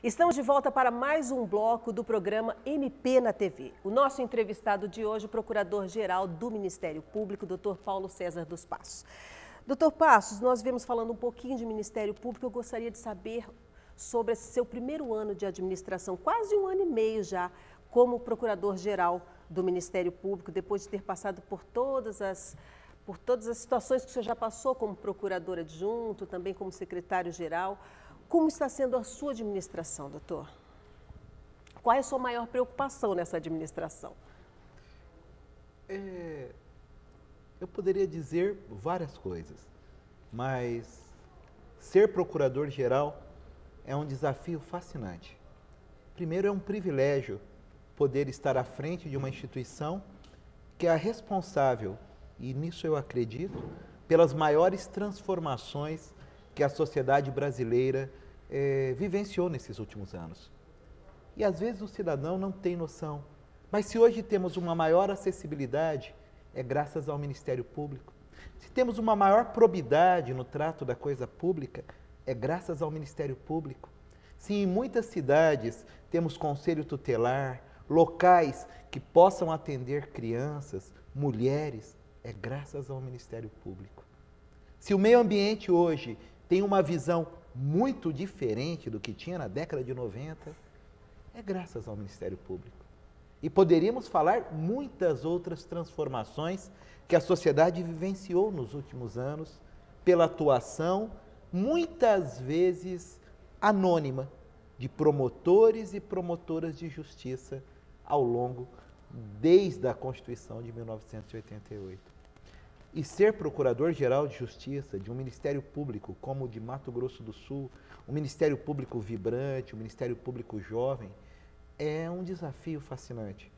Estamos de volta para mais um bloco do programa MP na TV. O nosso entrevistado de hoje, o Procurador-Geral do Ministério Público, Dr. Paulo César dos Passos. Dr. Passos, nós viemos falando um pouquinho de Ministério Público. Eu gostaria de saber sobre esse seu primeiro ano de administração, quase um ano e meio já, como Procurador-Geral do Ministério Público, depois de ter passado por todas as situações que o senhor já passou como procurador adjunto, também como secretário-geral. Como está sendo a sua administração, doutor? Qual é a sua maior preocupação nessa administração? Eu poderia dizer várias coisas, mas ser procurador-geral é um desafio fascinante. Primeiro, é um privilégio poder estar à frente de uma instituição que é a responsável, e nisso eu acredito, pelas maiores transformações que a sociedade brasileira vivenciou nesses últimos anos. E às vezes o cidadão não tem noção, mas se hoje temos uma maior acessibilidade, é graças ao Ministério Público. Se temos uma maior probidade no trato da coisa pública, é graças ao Ministério Público. Se em muitas cidades temos conselho tutelar, locais que possam atender crianças, mulheres, é graças ao Ministério Público. Se o meio ambiente hoje tem uma visão muito diferente do que tinha na década de 90, é graças ao Ministério Público. E poderíamos falar muitas outras transformações que a sociedade vivenciou nos últimos anos pela atuação, muitas vezes anônima, de promotores e promotoras de justiça ao longo, desde a Constituição de 1988. E ser Procurador-Geral de Justiça de um Ministério Público como o de Mato Grosso do Sul, um Ministério Público vibrante, um Ministério Público jovem, é um desafio fascinante.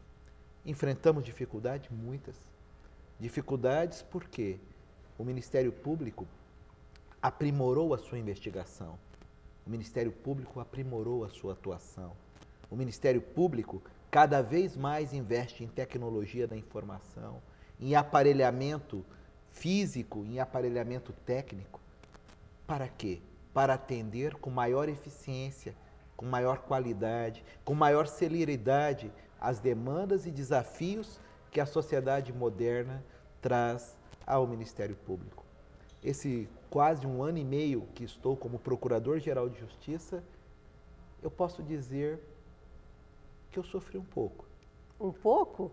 Enfrentamos dificuldades, muitas. Dificuldades porque o Ministério Público aprimorou a sua investigação, o Ministério Público aprimorou a sua atuação, o Ministério Público cada vez mais investe em tecnologia da informação, em aparelhamento físico, em aparelhamento técnico. Para quê? Para atender com maior eficiência, com maior qualidade, com maior celeridade as demandas e desafios que a sociedade moderna traz ao Ministério Público. Esse quase um ano e meio que estou como Procurador-Geral de Justiça, eu posso dizer que eu sofri um pouco. Um pouco?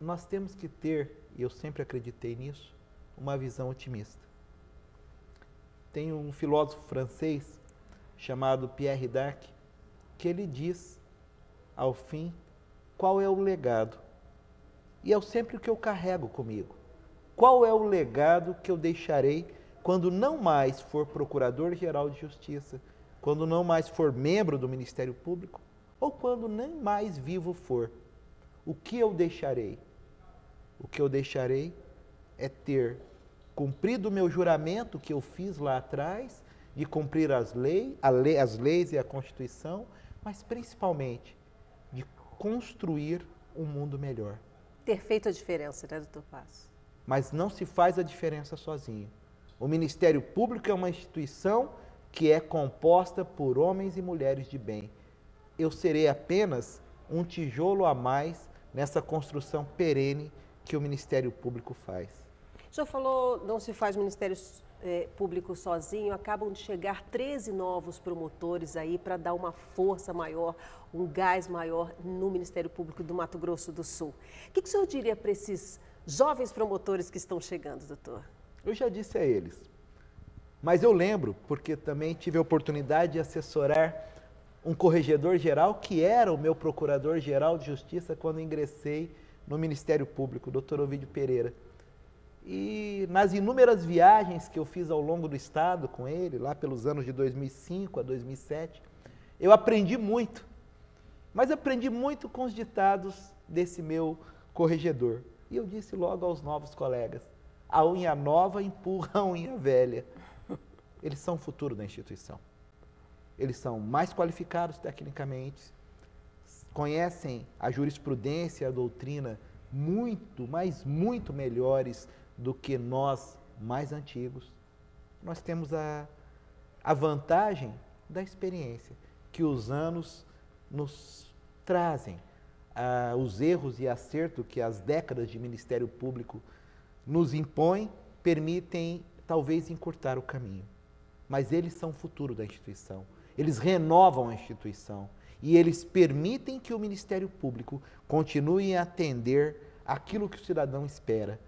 Nós temos que ter, e eu sempre acreditei nisso, uma visão otimista. Tem um filósofo francês chamado Pierre Dac, que ele diz, ao fim, qual é o legado. E é sempre o que eu carrego comigo. Qual é o legado que eu deixarei quando não mais for Procurador-Geral de Justiça, quando não mais for membro do Ministério Público, ou quando nem mais vivo for? O que eu deixarei? O que eu deixarei é ter cumprido o meu juramento que eu fiz lá atrás, de cumprir as leis e a Constituição, mas principalmente de construir um mundo melhor. Ter feito a diferença, né, doutor Passos? Mas não se faz a diferença sozinho. O Ministério Público é uma instituição que é composta por homens e mulheres de bem. Eu serei apenas um tijolo a mais nessa construção perene que o Ministério Público faz. O senhor falou, não se faz Ministério Público sozinho, acabam de chegar 13 novos promotores aí para dar uma força maior, um gás maior no Ministério Público do Mato Grosso do Sul. O que o senhor diria para esses jovens promotores que estão chegando, doutor? Eu já disse a eles, mas eu lembro, porque também tive a oportunidade de assessorar um corregedor-geral que era o meu procurador-geral de justiça quando ingressei no Ministério Público, o doutor Ovídio Pereira. E nas inúmeras viagens que eu fiz ao longo do estado com ele, lá pelos anos de 2005 a 2007, eu aprendi muito, mas aprendi muito com os ditados desse meu corregedor. E eu disse logo aos novos colegas, a unha nova empurra a unha velha. Eles são o futuro da instituição. Eles são mais qualificados tecnicamente, conhecem a jurisprudência e a doutrina muito, mas muito melhores do que nós, mais antigos. Nós temos a vantagem da experiência que os anos nos trazem. Os erros e acertos que as décadas de Ministério Público nos impõem permitem talvez encurtar o caminho. Mas eles são o futuro da instituição. Eles renovam a instituição e eles permitem que o Ministério Público continue a atender aquilo que o cidadão espera,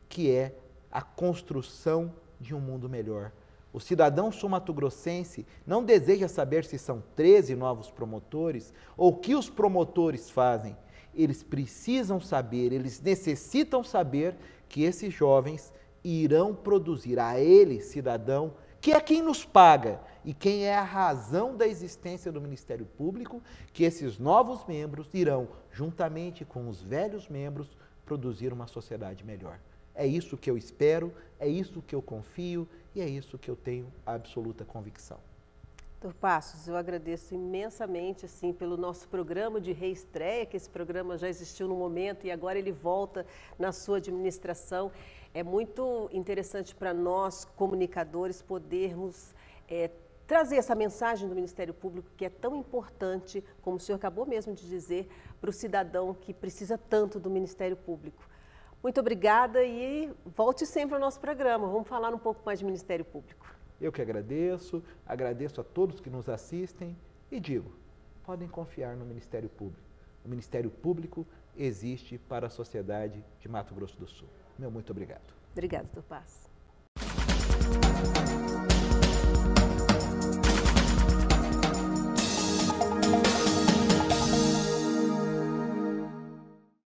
que é a construção de um mundo melhor. O cidadão sul-mato-grossense não deseja saber se são 13 novos promotores ou o que os promotores fazem. Eles precisam saber, eles necessitam saber que esses jovens irão produzir a ele, cidadão, que é quem nos paga e quem é a razão da existência do Ministério Público, que esses novos membros irão, juntamente com os velhos membros, produzir uma sociedade melhor. É isso que eu espero, é isso que eu confio e é isso que eu tenho absoluta convicção. Doutor Passos, eu agradeço imensamente assim, pelo nosso programa de reestreia, que esse programa já existiu no momento e agora ele volta na sua administração. É muito interessante para nós, comunicadores, podermos trazer essa mensagem do Ministério Público, que é tão importante, como o senhor acabou mesmo de dizer, para o cidadão que precisa tanto do Ministério Público. Muito obrigada e volte sempre ao nosso programa. Vamos falar um pouco mais de Ministério Público. Eu que agradeço a todos que nos assistem e digo, podem confiar no Ministério Público. O Ministério Público existe para a sociedade de Mato Grosso do Sul. Meu muito obrigado. Obrigada, doutor Passos.